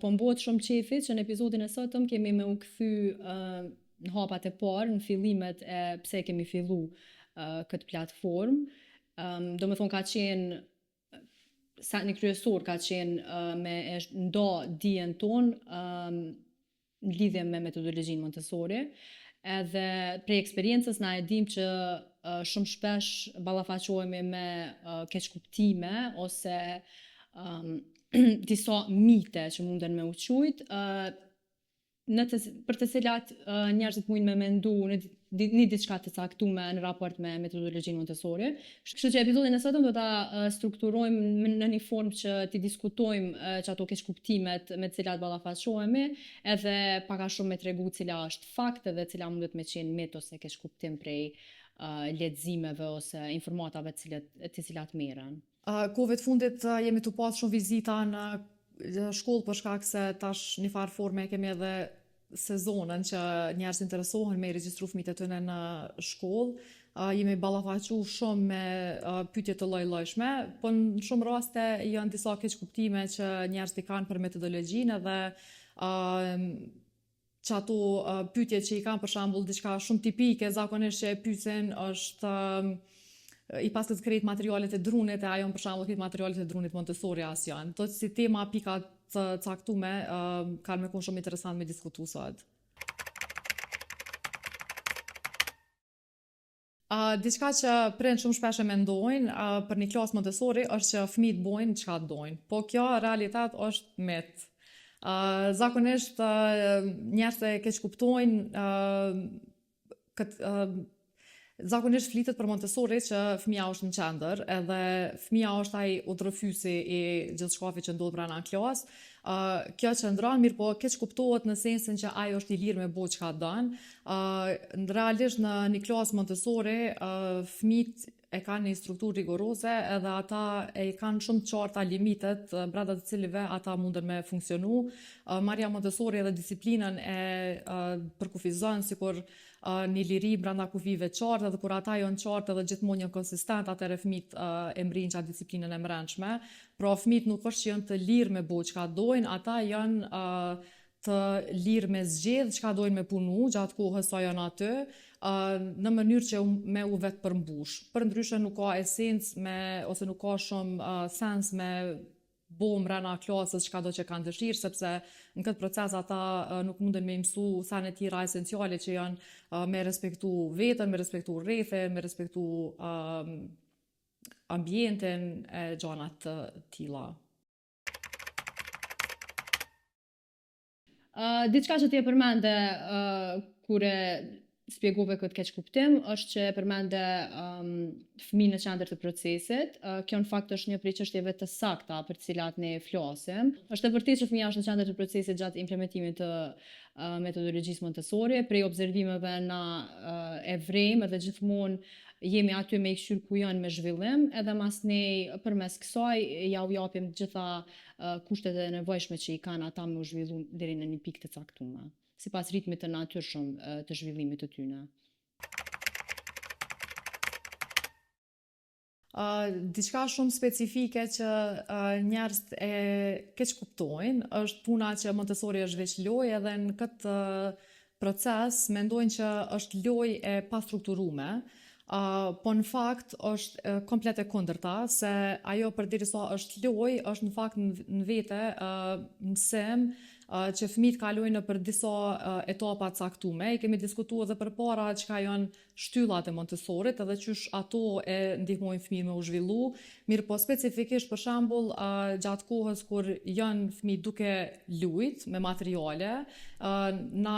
po m'bot shumë qefi që në episodin e sotëm kemi me u kthy në hapat e parë, në fillimet e pse kemi fillu këtë platformë. Do me thonë ka qenë, një kryesor ka qenë me e nda dijen tonë në lidhje me metodologjinë Montessori. Edhe prej eksperiencës na e dim që shumë shpesh ballafaqohemi me keqkuptime ose disa mite që munden me u qujt, për të cilat njerëzit mujnë me mendu një diçka të caktume në raport me metodologjinë Montessori. Kështu që episodin e sotëm do ta strukturojmë në një formë që t'i diskutojmë që ato keqkuptimet me të cilat ballafaqohemi, edhe pak a shumë me tregu cila është fakt edhe cila mundet me qenë mit ose keqkuptim prej leximeve ose informatave të cilat merren. Kohëve të fundit jemi të pas shumë vizita në shkollë për shkak se tash një farë forme kemi edhe sezonën që njerëz interesohen me regjistru fëmijët e tyre në shkollë. Jemi ballafaqu shumë me pyetje të lloj-llojshme, po në shumë raste janë disa keqkuptime që njerëzit i kanë për metodologjinë edhe që ato pyetje që i kanë për shembull diçka shumë tipike, zakonisht që e pyesin është i pasët krejt materialet e drunit e ajo për shembull krejt materialet e drunit Montessori as janë. To si tema pika të caktume kanë me qenë shumë interesant me diskutu sot. Diçka që prind shumë shpesh e mendojnë për një klasë Montessori është që fëmijët bojnë çka dojnë, po kjo realitet është mit. Zakonisht njerëzit e keq kuptojnë zakonisht flitet për Montessori që fëmija është në qendër, edhe fëmija është ai udhërfysi i gjithçkafe që ndodh brenda klasë. Kjo qëndron, mirë po keq kuptohet në sensin që ai është i lirë me bo çka don. Realisht në një klasë Montessori fëmijët e kanë një strukturë rigoroze edhe ata e kanë shumë qarta limitet brenda të cilive ata munden me funksionu. Marrja Montessori edhe disiplinën e përkufizon sikur një liri brenda kufive qartë, edhe kur ata janë qartë edhe gjithmonë janë konsistent, atëherë fëmijët e mrin çfarë disiplinën e mbrëmshme. Pra fëmijët nuk është që janë të lirë me bo çka dojnë, ata janë të lirë me zgjedh çka dojnë me punu gjatë kohës sa janë aty, në mënyrë që me u vetë përmbush. Përndryshe nuk ka esencë ose nuk ka shumë sens me bo mbrana klasës çka do që kanë dëshirë, sepse në këtë proces ata nuk munden me mësu thanë të tjera esenciale që janë me respektu veten, me respektu rrethin, me respektu ambientin e gjanat të tilla. Diçka që t'je përmende kur e spjegove këtë keqkuptim është që përmende fëmijën në qendër të procesit. Kjo në fakt është një prej çështjeve të sakta për të cilat ne flasim. Është e vërtetë që fëmija është në qendër të procesit gjatë implementimit të metodologjisë Montessori. Prej observimeve na e vrejmë edhe gjithmonë jemi aty me i këshyr ku janë me zhvillim, edhe mas ne përmes kësaj ja u japim gjitha kushtet e nevojshme që i kanë ata me u zhvillu deri në një pikë të caktuar, sipas ritmit të natyrshëm të zhvillimit të tyre. Diçka shumë specifike që njerëzit e keq kuptojnë është puna që Montessori është veç lojë, edhe në këtë proces mendojnë që është lojë e pastrukturume. Po në fakt është komplet e kundërta, se ajo përderisa është lojë, është në fakt në vete mësim që fëmijët kalojnë nëpër disa etapa të caktume. I kemi diskutuar edhe përpara çka janë shtyllat e Montessorit edhe qysh ato e ndihmojnë fëmijën me u zhvillu. Mirë po specifikisht për shembull gjatë kohës kur janë fëmijë duke lujt me materiale, na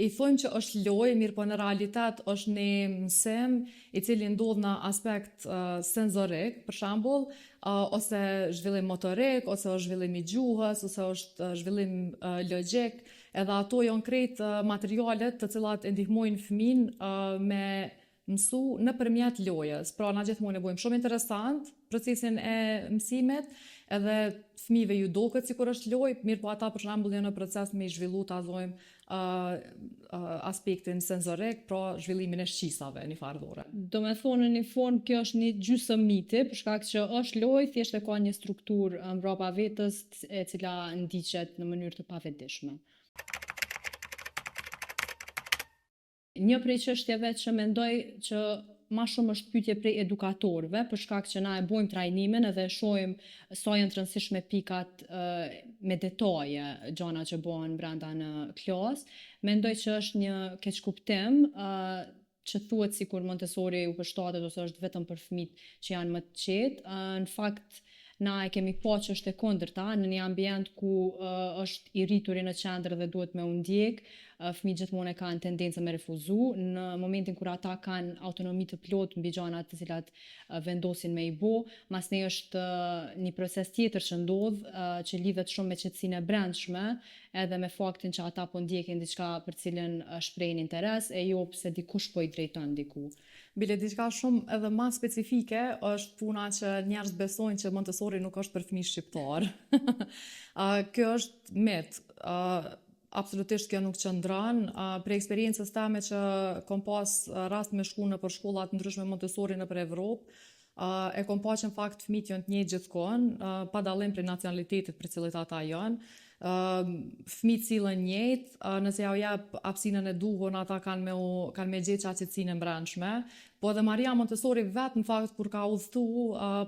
i thojmë që është lojë, mirë po në realitet është një mësim i cili ndodh në aspekt senzorik, për shembull, ose zhvillim motorik, ose është zhvillim i gjuhës, ose është zhvillim logjik, edhe ato janë krejt materialet të cilat e ndihmojnë fëmin me mësu nëpërmjet lojës. Pra na gjithmonë e bëjmë shumë interesant procesin e mësimit, edhe fëmijëve ju duket sikur është lojë, mirë po ata për shembull janë në proces me i zhvillu ta thojmë aspektin senzorik, pra zhvillimin e shqisave një fardhore. Do me thonë në një formë kjo është një gjysmë miti, për shkak që është lojë, thjesht e ka një strukturë mbrapa vetës e cila ndiqet në mënyrë të pavetëdijshme. Një prej çështjeve që mendoj që ma shumë është pyetje prej edukatorëve, për shkak që na e bojmë trajnimin edhe shohim sa janë të rëndësishme pikat me detaje, gjëra që bëhen brenda në klas. Mendoj që është një keqkuptim që thuhet sikur Montessori u përshtatet ose është vetëm për fëmijët që janë më të qetë. Në fakt na e kemi pa që është e kundërta në një ambient ku është i rrituri në qendër dhe duhet me u ndjek, fëmijët gjithmonë e kanë tendencën me refuzu. Në momentin kur ata kanë autonomi të plotë mbi gjërat të cilat vendosin me i bo, masnej është një proces tjetër që ndodh, që lidhet shumë me qetësinë e brendshme, edhe me faktin që ata po ndjekin diçka për cilën shprehin interes, e jo pse dikush po i drejton diku. Bile diçka shumë edhe ma specifike është puna që njerëz besojnë që Montessori nuk është për fëmijë shqiptar. Kjo është mit. Absolutisht kjo nuk qëndron. Për eksperiencës time që kom pas rast me shku në për shkollat ndryshme Montessori në për Evropë, e kom pa që në fakt fëmijët janë të njëjtë gjithkohë, pa dallim për nacionalitetit për cilët ata janë. Fëmijët sillen njëjtë, nëse ja u jep hapësinën e duhur, ata kanë me gjetë qetësinë e brendshme. Po edhe Maria Montessori vetë në fakt kur ka udhëtu,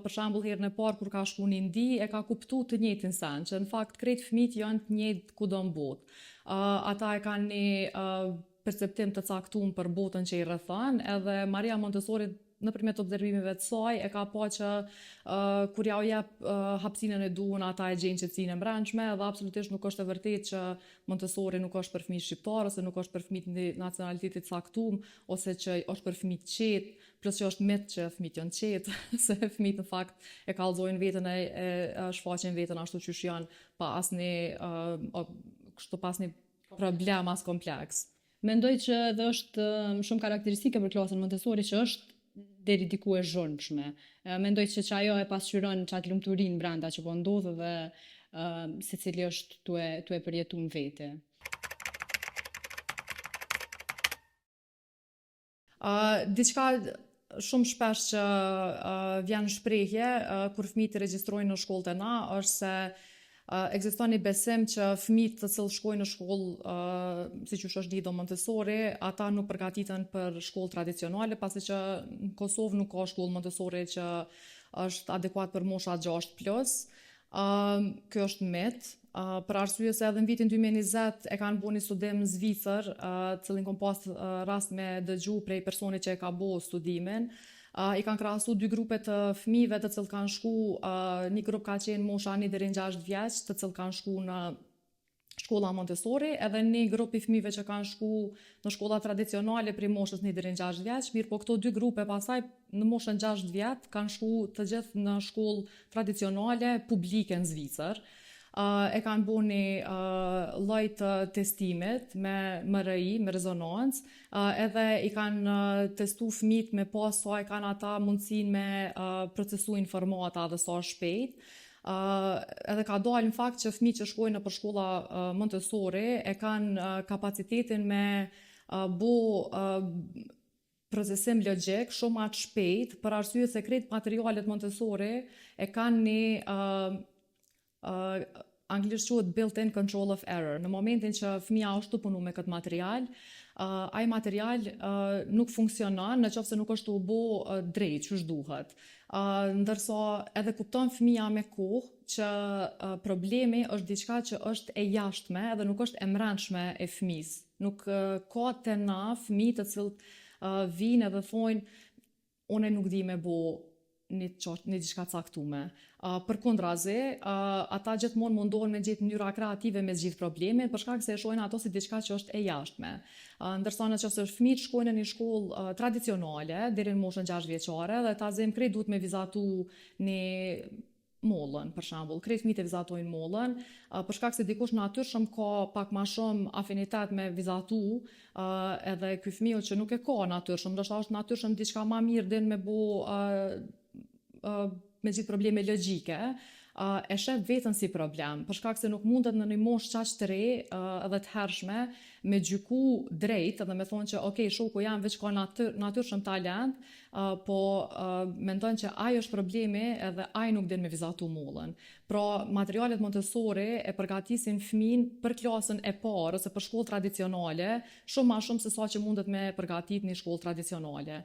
për shembull herën e parë kur ka shku në Indi, e ka kuptuar të njëjtin sen, që në fakt krejt fëmijët janë të njëjtë kudo në botë. Ata e kanë një perceptim të caktuar për botën që i rrethon, edhe Maria Montessori nëpërmjet observimeve të saj e ka pa që kur ja u jep hapësinën e duhur, ata e gjejnë qetësinë e brendshme, dhe absolutisht nuk është e vërtetë që Montessori nuk është për fëmijë shqiptar ose nuk është për fëmijë të nacionalitetit caktuar ose që është për fëmijë të qetë, plus që është mit që fëmijët janë të qetë, se fëmijët në fakt e kallëzojnë veten e shfaqin veten ashtu siç janë, pa asnjë problem as kompleks. Mendoj që edhe është shumë karakteristike për klasën Montessori që është deri diku e zhurmshme. Mendoj që ajo e pasqyron çat lumturinë brenda që po ndodh dhe secili është tu e përjetuar vetë. Diçka shumë shpesh që vjen në shprehje kur fëmijët regjistrojnë në shkollët e na është se ekziston një besim që fëmijët të cilë shkojnë në shkollë, siç është lidhur Montessori, ata nuk përgatiten për shkollë tradicionale, pasi që në Kosovë nuk ka shkollë Montessori që është adekuat për mosha 6+. Kjo është mit, për arsye se edhe në vitin 2020 e kanë bërë një studim Zvicër, cilin kom pas rast me dëgju prej personit që e ka bërë studimin. I kanë krahasu dy grupe të fëmijëve të cilët kanë shku, një grup ka qenë mosha 1 deri në 6 vjeç, të cilët kanë shku në shkolla Montessori, edhe një grup i fëmijëve që kanë shku në shkolla tradicionale prej moshës 1 deri në 6 vjeç, mirë po këto dy grupe pasaj në moshën 6 vjet kanë shku të gjithë në shkollë tradicionale publike në Zvicër. E kanë bërë një lloj të testimit me MRI, me rezonancë, edhe i kanë testu fëmijët me pas sa e kanë ata mundësinë me procesu informata dhe sa shpejt. Edhe ka dalë në fakt që fëmijët që shkojnë në për shkolla Montessori e kanë kapacitetin me bu procesim logjik shumë më të shpejt, për arsye se krejt materialet Montessori e kanë një anglisht quhet built-in control of error. Në momentin që fëmia është të punu me këtë material, ai material nuk funksionon nëse nuk është u bë drejt ç'është duhet. Ndërsa edhe kupton fëmia me kohë që problemi është diçka që është e jashtme dhe nuk është e brendshme e fëmisë. Nuk ka të na fëmijë të cilët vinë edhe thonë unë nuk di me bo një diçka caktume. Përkundrazi, ata gjithmonë mundohen me gjetë mënyra kreative me zgjidh problemin, për shkak se e shohin ato si diçka që është e jashtme. Ndërsa nëse fëmijët shkojnë në një shkollë tradicionale deri në moshën 6 vjeçare dhe ta zem krejt duhet me vizatu një mollën, për shembull, krejt fëmijët e vizatojnë mollën, për shkak se dikush natyrshëm ka pak më shumë afinitet me vizatu, edhe ky fëmiu që nuk e ka natyrshëm, ndoshta është natyrshëm diçka më mirë din me bo me gjithë probleme logjike, e shef veten si problem, për shkak se nuk mundet në një moshë qaq të re edhe të hershme me gjyku drejt edhe me thonë që ok, shoku jam veç ka natyrshëm talent, po mendojnë që ai është problemi edhe ai nuk din me vizatu mollën. Pra, materialet Montessori e përgatisin fëmin për klasën e parë ose për shkollë tradicionale, shumë ma shumë se sa që mundet me përgatit një shkollë tradicionale.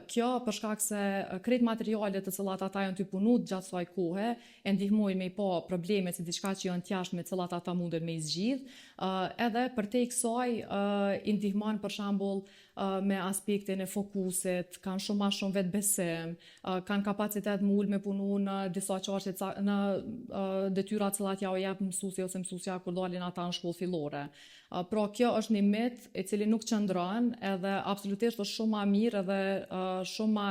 Kjo për shkak se krejt materialet të cilat ata janë të punu gjatë saj kohe, e ndihmojnë me i pa probleme si diçka që janë t'jashtme me cilat ata mundet me i zgjidh, edhe për te i kësaj i ndihmon për shembull me aspektin e fokusit, kanë shumë ma shumë vetë besim, kanë kapacitet mull me punu në disa çështje në detyra cilat ja u jep mësuesi ose mësuesja kur dalin ata në shkollë fillore. Pra kjo është një mit i cili nuk qëndron edhe absolutisht është shumë ma mirë edhe shumë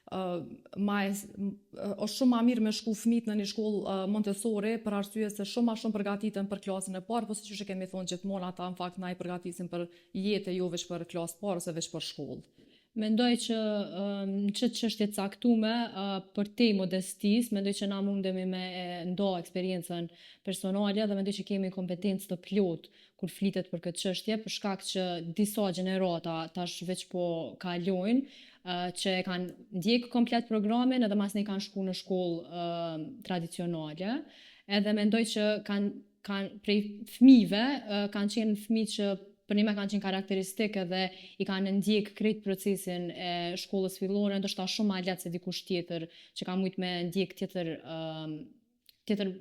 është shumë ma mirë me shku fëmijët në një shkollë Montessori për arsye se shumë ma shumë përgatiten për klasën e parë, po siç e kemi thonë gjithmonë ata në fakt na i përgatisin për jetë jo veç për klasë parë ose veç për shkollë. Mendoj që në qëtë çështje caktume për te modestis, mendoj që na mundemi me ndo eksperiencën personale dhe mendoj që kemi kompetencë të plot kur flitet për këtë çështje, për shkak që disa gjenerata tash veç po kalojnë që e kanë ndjek komplet programin edhe mas ne kanë shku në shkollë tradicionale, edhe mendoj që kanë prej fëmijëve kanë qenë fëmijë që për një me kanë qenë karakteristik edhe i kanë ndjek krejt procesin e shkollës fillore, ndoshta shumë ma letë se dikush tjetër që ka mujt me ndjek tjetër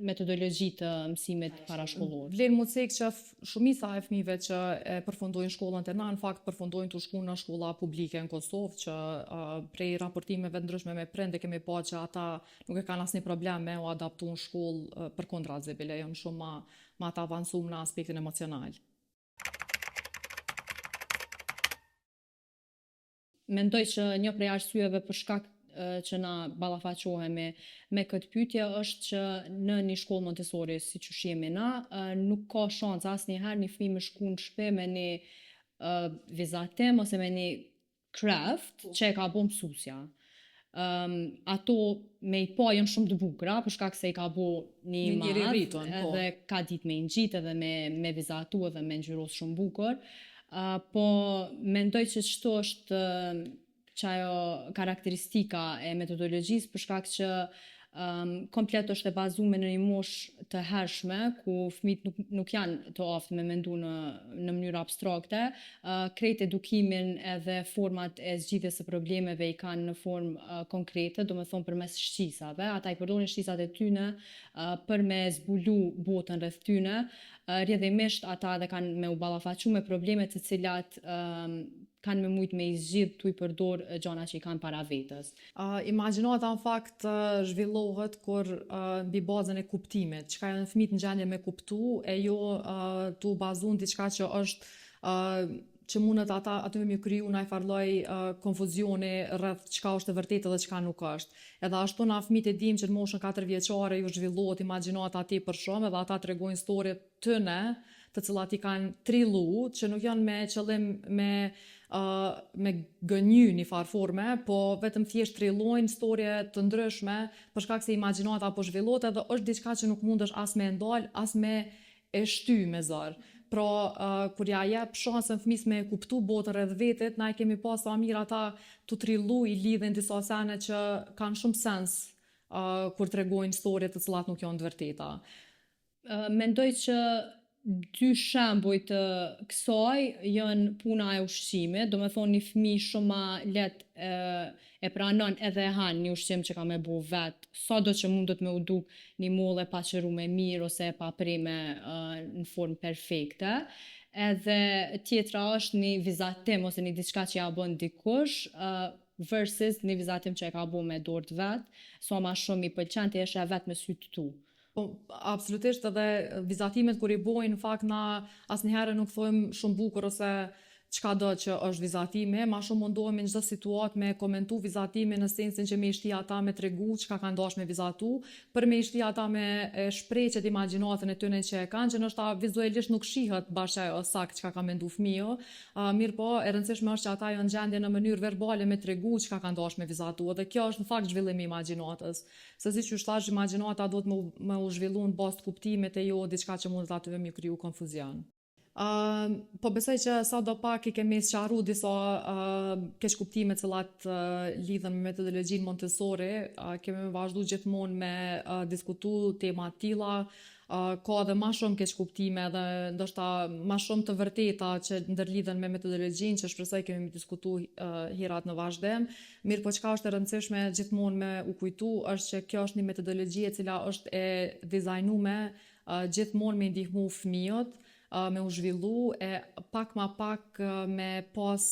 metodologji të mësimit parashkollor. Vlen mu cek që shumica e fëmijëve që e përfundojnë shkollën të na, në fakt përfundojnë të shku në shkolla publike në Kosovë, që prej raportimeve ndryshme me prindë kemi pa që ata nuk e kanë asnjë problem me u adaptu në shkollë përkundra zebile, janë shumë ma të avancuar në aspektin emocional. Mendoj që një prej arsyeve për shkak që na ballafaqohemi me këtë pyetje është që në një shkollë Montessori siç jemi na, nuk ka shans asnjëherë një fëmijë me shku në shtëpi me një vizatim ose me një craft që e ka bo mësuesja. Ato me i pa janë shumë të bukura për shkak se i ka bo një madh edhe ka ditë me i ngjit edhe me vizatu edhe me ngjyros shumë bukur. Po mendoj që çto është që ajo karakteristika e metodologjisë për shkak që komplet është e bazuar në një moshë të hershme ku fëmijët nuk janë të aftë me mendu në mënyrë abstrakte, krejt edukimin edhe format e zgjidhjes së problemeve i kanë në formë konkrete, domethënë përmes shqisave, ata i përdorin shqisat e tyne për me zbulu botën rreth tyne, rrjedhimisht ata edhe kanë me u ballafaqu me problemet të cilat kanë me mujt me i zgjidh tu i përdor gjana që i kanë para vetës. Imagjinata në fakt zhvillohet kur mbi bazën e kuptimit, çka janë fëmijët në gjendje me kuptu e jo tu bazun diçka që është që mundet ata aty me kriju në farloj konfuzioni rreth çka është e vërtetë dhe çka nuk është. Edhe ashtu na fëmijët e dim që në moshën 4 vjeçare ju zhvillohet imagjinata tepër shumë edhe ata tregojnë histori tëne të cilat i kanë trillu, që nuk janë me qëllim me gënjy një farë forme, po vetëm thjesht trillojnë storje të ndryshme për shkak se imagjinata po zhvillohet edhe është diçka që nuk mundesh as me ndal, as me e shty me zor. Pra, kur ja jep shansën fëmijës me kuptu botën rreth vetit, na e kemi pas sa mirë ata tu trillu i lidhen disa sene që kanë shumë sens kur tregojnë storje të cilat nuk janë të vërteta. Mendoj që dy shembuj të kësaj janë puna e ushqimit, do me thonë një fëmijë shumë ma lehtë e pranon edhe e han një ushqim që ka me bu vetë, sado që mundet me u duk një mollë e paqërume mirë ose e papreme në formë perfekte. Edhe tjetra është një vizatim ose një diçka që ja bën dikush versus një vizatim që e ka bu me dorë vetë, sa ma shumë i pëlqen të jesh e vetë me sytë tu. Po, absolutisht edhe vizatimet kur i bojnë, në fakt na asnjëherë nuk thojmë shumë bukur ose çka do që është vizatimi, ma shumë mundohemi në çdo situatë me komentu vizatimin në sensin që me i shti ata me tregu çka kanë dashur me vizatu, për me i shti ata me shprehjet imagjinatën e tyre që e kanë, që ndoshta vizualisht nuk shihet bashkë ajo sakt çka ka mendu fëmiu, mirë po e rëndësishme është që ata janë gjendje në mënyrë verbale me tregu çka kanë dashur me vizatu, dhe kjo është në fakt zhvillim i imagjinatës. Se siç ju thash, imagjinata duhet me u zhvillu në bazë të kuptimit e jo diçka që mund aty me kriju konfuzion. Po besoj që sa do pak I kemi sqaru disa keq kuptime cilat lidhen me metodologjinë Montessori, kemi vazhdu gjithmonë me diskutu tema tilla, ka edhe ma shumë keq kuptime dhe ndoshta ma shumë të vërteta që ndërlidhen me metodologjinë që shpresoj kemi diskutu herat në vazhdim. Mirë po çka është e rëndësishme gjithmonë me u kujtu është që kjo është një metodologji e cila është e dizajnuar gjithmonë me ndihmu fëmijët, me u zhvillu e pak ma pak me pas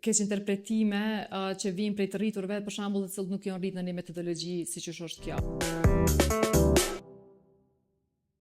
keq interpretime që vijnë prej të rriturve, për shembull, të cilët nuk janë rritur në një metodologji siç është kjo.